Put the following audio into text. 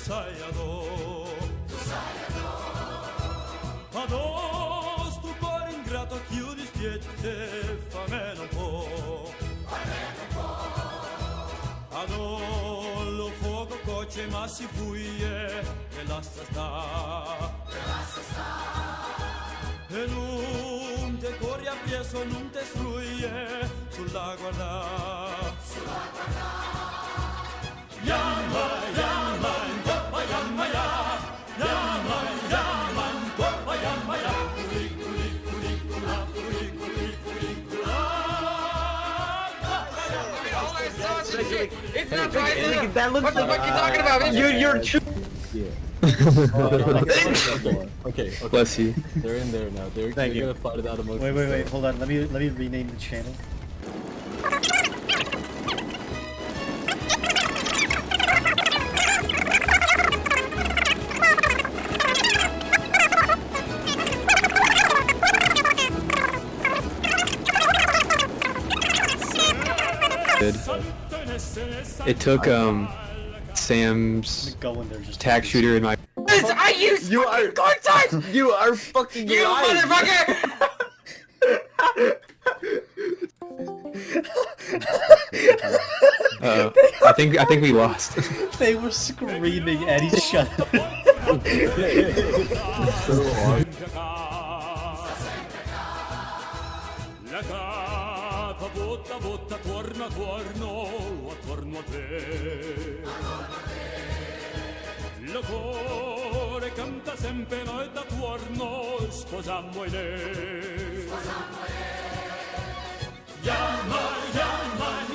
sai adò sto cuore ingrato chiudi spiette famelo un po' adò lo fuoco coce ma si fuie e lascia sta e non te corri appresso non te struie sulla guarda Yamma, yamma, yamma, yamma, yamma, yamma, yamma, yamma, It's not right. That looks What the fuck are you talking about? You're true. Okay, Bless you. they're in there now. They're Thank you. gonna fight it out emotion. Wait, hold on. Let me rename the channel. It took Sam's Go in there, just tack shooter in my I use You are cornstarch! you are fucking You lying. motherfucker! I think we lost. They were screaming at each other. La capa botta botta torna attorno a te lo cuore canta sempre noi d'attorno sposammo e Yamma, yamma,